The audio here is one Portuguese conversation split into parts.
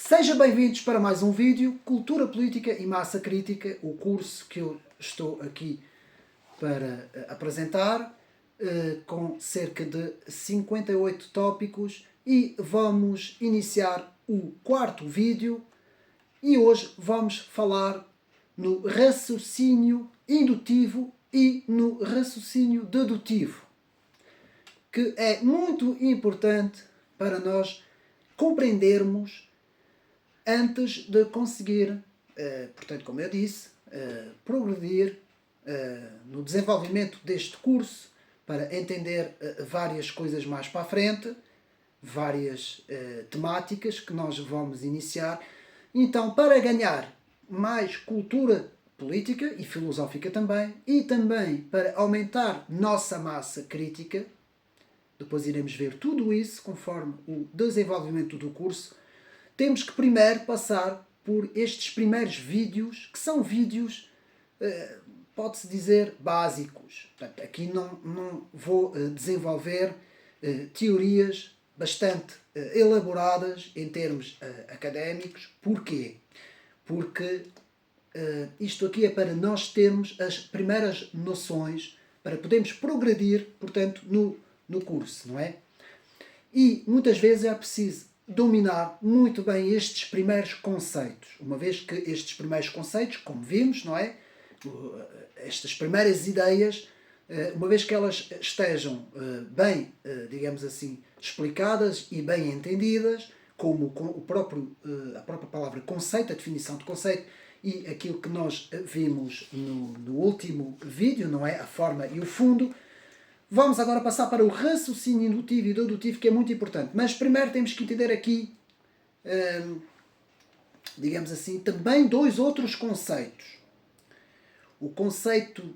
Sejam bem-vindos para mais um vídeo, Cultura Política e Massa Crítica, o curso que eu estou aqui para apresentar, com cerca de 58 tópicos, e vamos iniciar o quarto vídeo e hoje vamos falar no raciocínio indutivo e no raciocínio dedutivo, que é muito importante para nós compreendermos antes de conseguir, portanto, como eu disse, progredir no desenvolvimento deste curso para entender várias coisas mais para a frente, várias temáticas que nós vamos iniciar. Então, para ganhar mais cultura política e filosófica também, e também para aumentar nossa massa crítica, depois iremos ver tudo isso conforme o desenvolvimento do curso, temos que primeiro passar por estes primeiros vídeos, que são vídeos, pode-se dizer, básicos. Portanto, aqui não vou desenvolver teorias bastante elaboradas em termos académicos. Porquê? Porque isto aqui é para nós termos as primeiras noções para podermos progredir, portanto, no curso, não é? E muitas vezes é preciso dominar muito bem estes primeiros conceitos, uma vez que estes primeiros conceitos, como vimos, não é? Estas primeiras ideias, uma vez que elas estejam bem, digamos assim, explicadas e bem entendidas, como a própria palavra conceito, a definição de conceito, e aquilo que nós vimos no último vídeo, não é? A forma e o fundo. Vamos agora passar para o raciocínio indutivo e dedutivo, que é muito importante. Mas primeiro temos que entender aqui, digamos assim, também dois outros conceitos. O conceito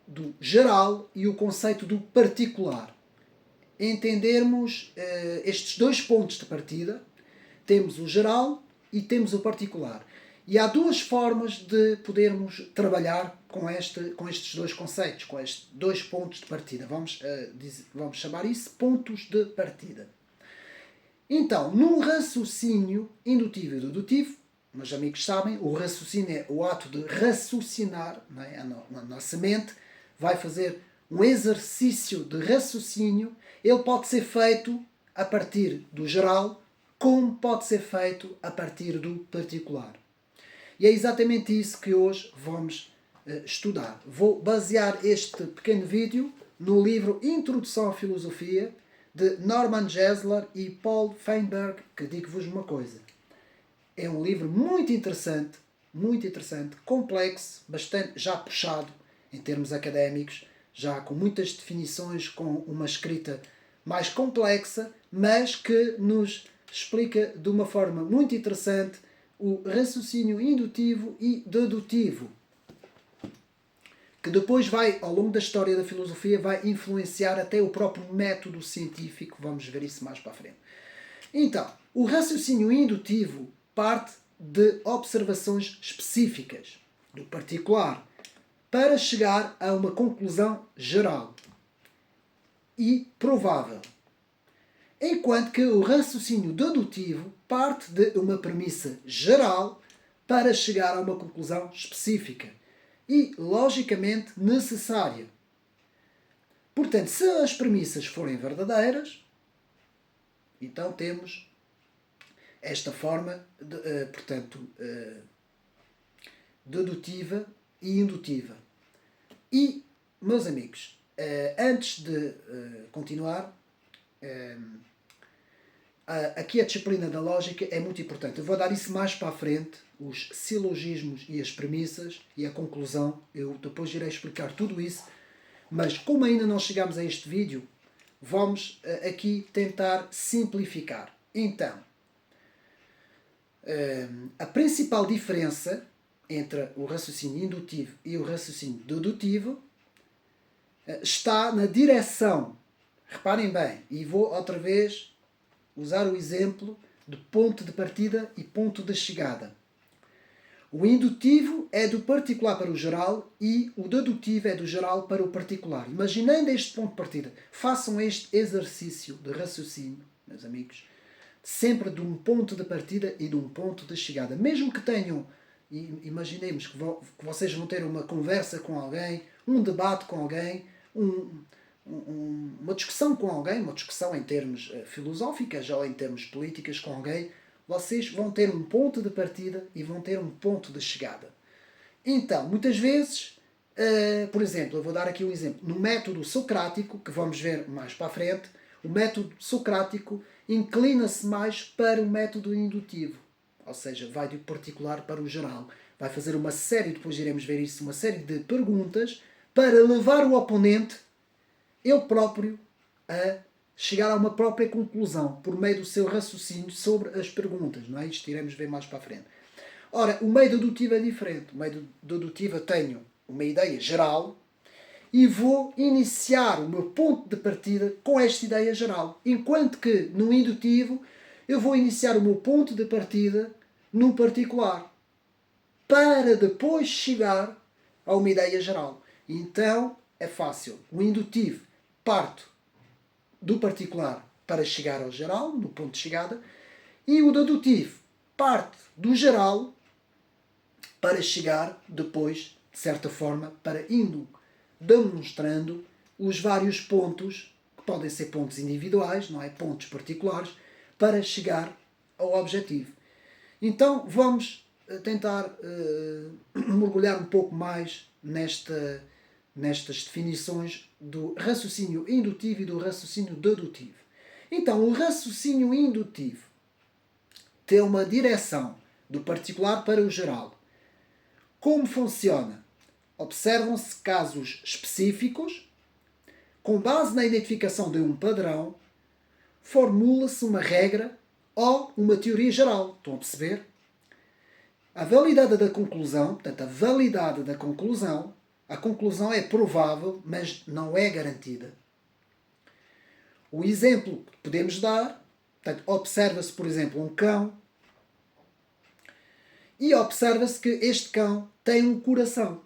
do geral e o conceito do particular. Entendermos estes dois pontos de partida, temos o geral e temos o particular. E há duas formas de podermos trabalhar com estes dois conceitos, com estes dois pontos de partida. Vamos chamar isso pontos de partida. Então, num raciocínio indutivo e dedutivo, meus amigos sabem, o raciocínio é o ato de raciocinar, não é? A nossa mente vai fazer um exercício de raciocínio. Ele pode ser feito a partir do geral, como pode ser feito a partir do particular. E é exatamente isso que hoje vamos estudar. Vou basear este pequeno vídeo no livro Introdução à Filosofia, de Norman Geisler e Paul Feinberg, que digo-vos uma coisa. É um livro muito interessante, complexo, bastante já puxado em termos académicos, já com muitas definições, com uma escrita mais complexa, mas que nos explica de uma forma muito interessante o raciocínio indutivo e dedutivo, que depois vai, ao longo da história da filosofia, vai influenciar até o próprio método científico. Vamos ver isso mais para a frente. Então, o raciocínio indutivo parte de observações específicas, do particular, para chegar a uma conclusão geral e provável. Enquanto que o raciocínio dedutivo parte de uma premissa geral para chegar a uma conclusão específica e, logicamente, necessária. Portanto, se as premissas forem verdadeiras, então temos esta forma, dedutiva e indutiva. E, meus amigos, antes de continuar, aqui a disciplina da lógica é muito importante. Eu vou dar isso mais para a frente, os silogismos e as premissas e a conclusão. Eu depois irei explicar tudo isso, mas como ainda não chegamos a este vídeo, vamos aqui tentar simplificar. Então, a principal diferença entre o raciocínio indutivo e o raciocínio dedutivo está na direção. Reparem bem, e vou outra vez usar o exemplo de ponto de partida e ponto de chegada. O indutivo é do particular para o geral e o dedutivo é do geral para o particular. Imaginando este ponto de partida, façam este exercício de raciocínio, meus amigos, sempre de um ponto de partida e de um ponto de chegada. Mesmo que tenham, imaginemos que vocês vão ter uma conversa com alguém, um debate com alguém, uma discussão com alguém, uma discussão em termos filosóficos ou em termos políticos com alguém, vocês vão ter um ponto de partida e vão ter um ponto de chegada. Então, muitas vezes, por exemplo, eu vou dar aqui um exemplo. No método socrático, que vamos ver mais para a frente, o método socrático inclina-se mais para o método indutivo. Ou seja, vai do particular para o geral. Vai fazer uma série, depois iremos ver isso, uma série de perguntas para levar o oponente, ele próprio, a chegar a uma própria conclusão por meio do seu raciocínio sobre as perguntas. Não é? Isto iremos ver mais para a frente. Ora, o meio dedutivo é diferente. O meio dedutivo eu tenho uma ideia geral e vou iniciar o meu ponto de partida com esta ideia geral. Enquanto que no indutivo eu vou iniciar o meu ponto de partida no particular para depois chegar a uma ideia geral. Então é fácil. O indutivo parto do particular para chegar ao geral, no ponto de chegada, e o dedutivo parte do geral para chegar depois, de certa forma, para indo demonstrando os vários pontos, que podem ser pontos individuais, não é? Pontos particulares, para chegar ao objetivo. Então vamos tentar mergulhar um pouco mais nestas definições do raciocínio indutivo e do raciocínio dedutivo. Então, o raciocínio indutivo tem uma direção do particular para o geral. Como funciona? Observam-se casos específicos, com base na identificação de um padrão, formula-se uma regra ou uma teoria geral. Estão a perceber? A validade da conclusão, portanto, a conclusão é provável, mas não é garantida. O exemplo que podemos dar, portanto, observa-se, por exemplo, um cão e observa-se que este cão tem um coração.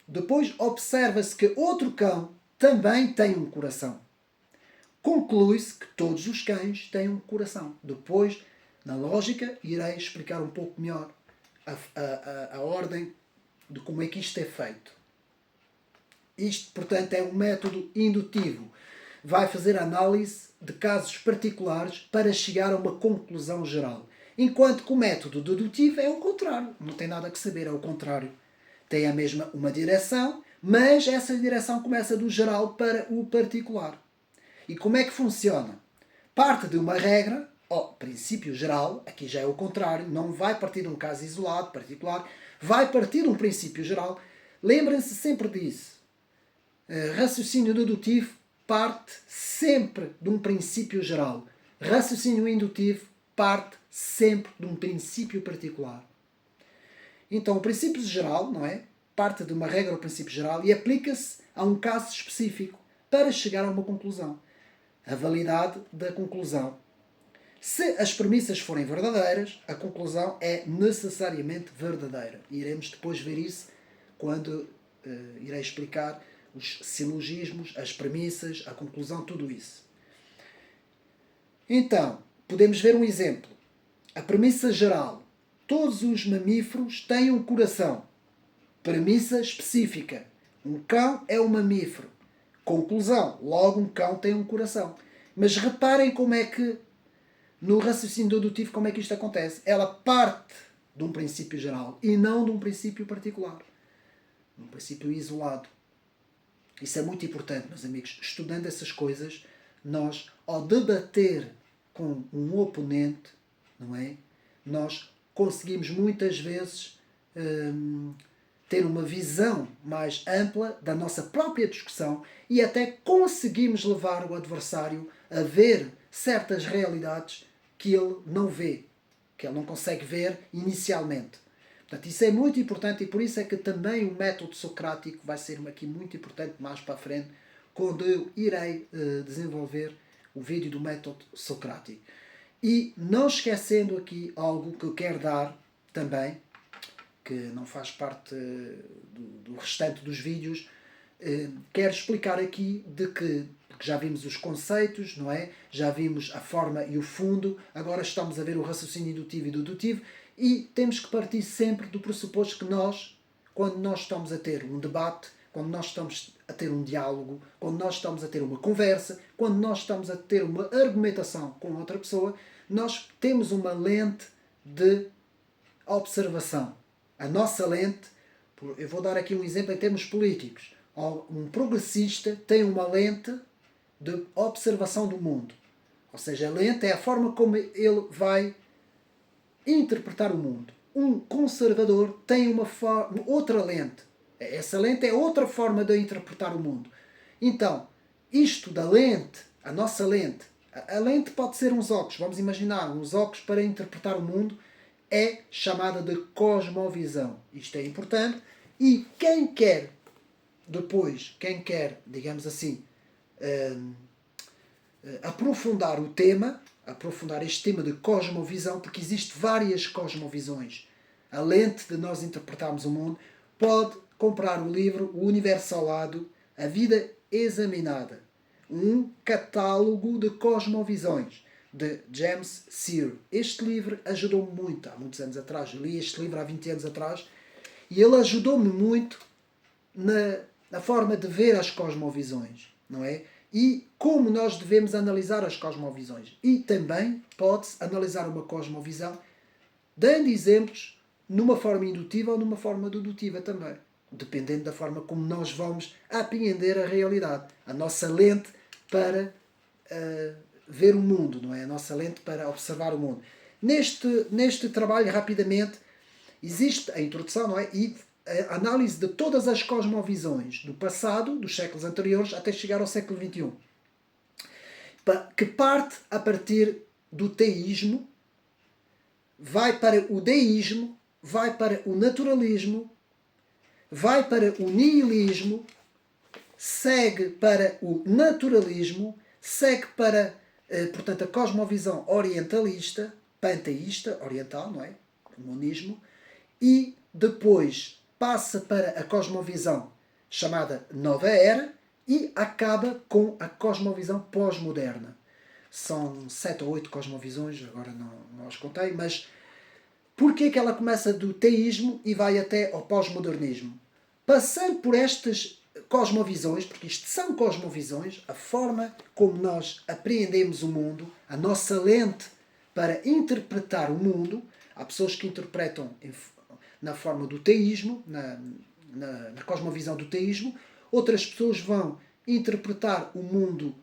Depois observa-se que outro cão também tem um coração. Conclui-se que todos os cães têm um coração. Depois, na lógica, irei explicar um pouco melhor a ordem de como é que isto é feito. Isto, portanto, é um método indutivo. Vai fazer análise de casos particulares para chegar a uma conclusão geral. Enquanto que o método dedutivo é o contrário. Não tem nada que saber, é o contrário. Tem a mesma uma direção, mas essa direção começa do geral para o particular. E como é que funciona? Parte de uma regra, princípio geral, aqui já é o contrário, não vai partir de um caso isolado, particular, vai partir de um princípio geral. Lembrem-se sempre disso. Raciocínio dedutivo parte sempre de um princípio geral. Raciocínio indutivo parte sempre de um princípio particular. Então, o princípio geral, não é? Parte de uma regra ou princípio geral e aplica-se a um caso específico para chegar a uma conclusão. A validade da conclusão. Se as premissas forem verdadeiras, a conclusão é necessariamente verdadeira. E iremos depois ver isso quando irei explicar os silogismos, as premissas, a conclusão, tudo isso. Então, podemos ver um exemplo. A premissa geral. Todos os mamíferos têm um coração. Premissa específica. Um cão é um mamífero. Conclusão. Logo, um cão tem um coração. Mas reparem como é que, no raciocínio dedutivo, como é que isto acontece. Ela parte de um princípio geral e não de um princípio particular. Um princípio isolado. Isso é muito importante, meus amigos. Estudando essas coisas, nós, ao debater com um oponente, não é? Nós conseguimos muitas vezes ter uma visão mais ampla da nossa própria discussão e até conseguimos levar o adversário a ver certas realidades que ele não vê, que ele não consegue ver inicialmente. Portanto, isso é muito importante e por isso é que também o método socrático vai ser aqui muito importante mais para a frente, quando eu irei desenvolver o vídeo do método socrático. E não esquecendo aqui algo que eu quero dar também, que não faz parte do restante dos vídeos, quero explicar aqui de que, porque já vimos os conceitos, não é? Já vimos a forma e o fundo, agora estamos a ver o raciocínio indutivo e dedutivo, e temos que partir sempre do pressuposto que nós, quando nós estamos a ter um debate, quando nós estamos a ter um diálogo, quando nós estamos a ter uma conversa, quando nós estamos a ter uma argumentação com outra pessoa, nós temos uma lente de observação. A nossa lente, eu vou dar aqui um exemplo em termos políticos. Um progressista tem uma lente de observação do mundo. Ou seja, a lente é a forma como ele vai interpretar o mundo. Um conservador tem outra lente. Essa lente é outra forma de interpretar o mundo. Então, isto da lente, a nossa lente, a lente pode ser uns óculos, vamos imaginar, uns óculos para interpretar o mundo, é chamada de cosmovisão. Isto é importante. E quem quer, digamos assim, aprofundar o tema, aprofundar este tema de cosmovisão, porque existem várias cosmovisões, a lente de nós interpretarmos o mundo, pode comprar o livro O Universo ao Lado, A Vida Examinada, um catálogo de cosmovisões, de James Sear. Este livro ajudou-me muito, há muitos anos atrás, eu li este livro há 20 anos atrás, e ele ajudou-me muito na forma de ver as cosmovisões, não é? E como nós devemos analisar as cosmovisões. E também pode-se analisar uma cosmovisão dando exemplos numa forma indutiva ou numa forma dedutiva também, dependendo da forma como nós vamos apreender a realidade, a nossa lente para ver o mundo, não é? A nossa lente para observar o mundo. Neste trabalho, rapidamente, existe a introdução, não é? E a análise de todas as cosmovisões do passado, dos séculos anteriores, até chegar ao século XXI, que parte a partir do teísmo, vai para o deísmo, vai para o naturalismo, vai para o nihilismo, segue para o naturalismo, segue para, portanto, a cosmovisão orientalista, panteísta, oriental, não é? O monismo, e depois passa para a cosmovisão chamada Nova Era e acaba com a cosmovisão pós-moderna. São 7 ou 8 cosmovisões, agora não as contei, mas porquê que ela começa do teísmo e vai até ao pós-modernismo? Passando por estas cosmovisões, porque isto são cosmovisões, a forma como nós apreendemos o mundo, a nossa lente para interpretar o mundo. Há pessoas que interpretam na forma do teísmo, na cosmovisão do teísmo. Outras pessoas vão interpretar o mundo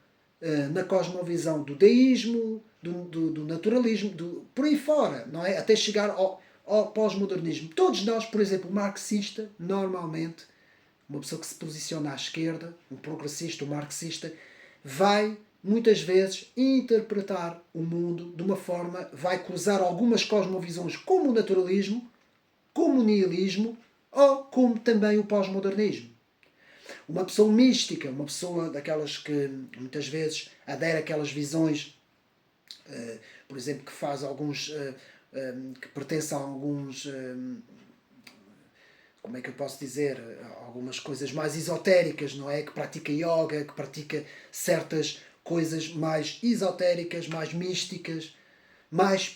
na cosmovisão do deísmo, do naturalismo, por aí fora, não é? Até chegar ao pós-modernismo. Todos nós, por exemplo, o marxista, normalmente, uma pessoa que se posiciona à esquerda, um progressista, um marxista, vai muitas vezes interpretar o mundo de uma forma, vai cruzar algumas cosmovisões como o naturalismo, como o nihilismo ou como também o pós-modernismo. Uma pessoa mística, uma pessoa daquelas que muitas vezes adere àquelas visões, por exemplo, que faz alguns, que pertence a alguns, como é que eu posso dizer, algumas coisas mais esotéricas, não é? Que pratica yoga, que pratica certas coisas mais esotéricas, mais místicas, mais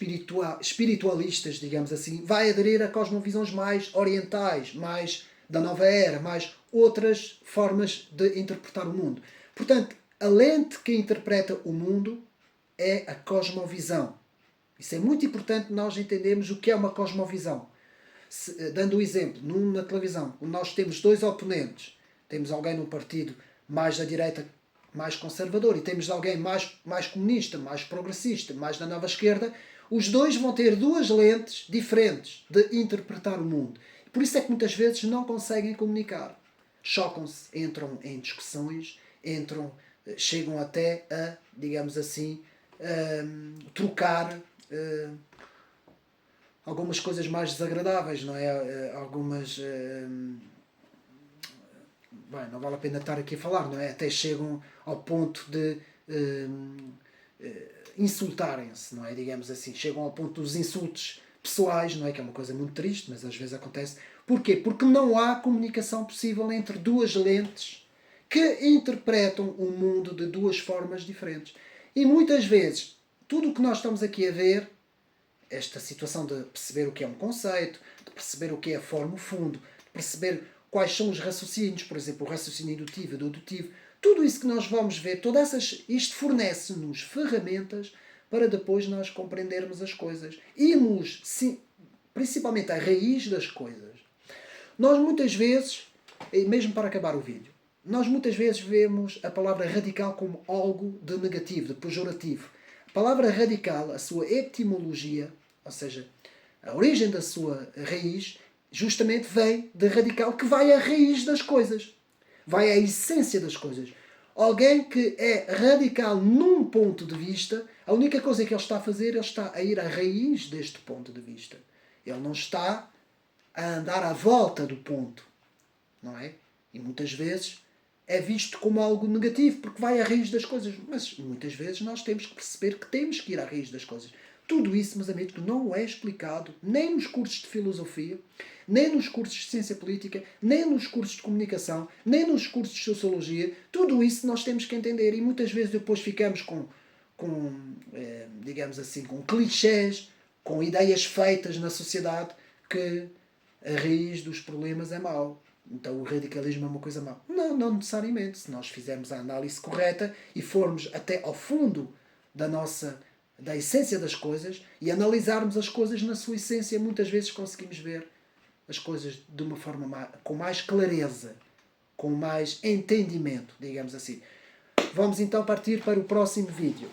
espiritualistas, digamos assim, vai aderir a cosmovisões mais orientais, mais da nova era, mais outras formas de interpretar o mundo. Portanto, a lente que interpreta o mundo é a cosmovisão. Isso é muito importante nós entendermos o que é uma cosmovisão. Dando um exemplo, na televisão, nós temos dois oponentes. Temos alguém num partido mais da direita, mais conservador, e temos alguém mais comunista, mais progressista, mais da nova esquerda. Os dois vão ter duas lentes diferentes de interpretar o mundo. Por isso é que muitas vezes não conseguem comunicar. Chocam-se, entram em discussões, chegam até a, digamos assim, trocar algumas coisas mais desagradáveis, não é? Algumas... bem, não vale a pena estar aqui a falar, não é? Até chegam ao ponto de insultarem-se, não é? Digamos assim, chegam ao ponto dos insultos pessoais, não é? Que é uma coisa muito triste, mas às vezes acontece. Porquê? Porque não há comunicação possível entre duas lentes que interpretam o mundo de duas formas diferentes. E muitas vezes, tudo o que nós estamos aqui a ver, esta situação de perceber o que é um conceito, de perceber o que é a forma, o fundo, de perceber quais são os raciocínios, por exemplo, o raciocínio indutivo e dedutivo, tudo isso que nós vamos ver, isto fornece-nos ferramentas para depois nós compreendermos as coisas. Irmos, sim, principalmente à raiz das coisas. Nós muitas vezes, e mesmo para acabar o vídeo, nós muitas vezes vemos a palavra radical como algo de negativo, de pejorativo. A palavra radical, a sua etimologia, ou seja, a origem da sua raiz, justamente vem de radical, que vai à raiz das coisas. Vai à essência das coisas. Alguém que é radical num ponto de vista, a única coisa que ele está a fazer, ele está a ir à raiz deste ponto de vista. Ele não está a andar à volta do ponto, não é? E muitas vezes é visto como algo negativo, porque vai à raiz das coisas. Mas muitas vezes nós temos que perceber que temos que ir à raiz das coisas. Tudo isso, meus amigos, não é explicado nem nos cursos de filosofia, nem nos cursos de ciência política, nem nos cursos de comunicação, nem nos cursos de sociologia. Tudo isso nós temos que entender e muitas vezes depois ficamos digamos assim, com clichês, com ideias feitas na sociedade que a raiz dos problemas é mau. Então o radicalismo é uma coisa má. Não, não necessariamente. Se nós fizermos a análise correta e formos até ao fundo da essência das coisas e analisarmos as coisas na sua essência, muitas vezes conseguimos ver as coisas de uma forma com mais clareza, com mais entendimento, digamos assim. Vamos então partir para o próximo vídeo.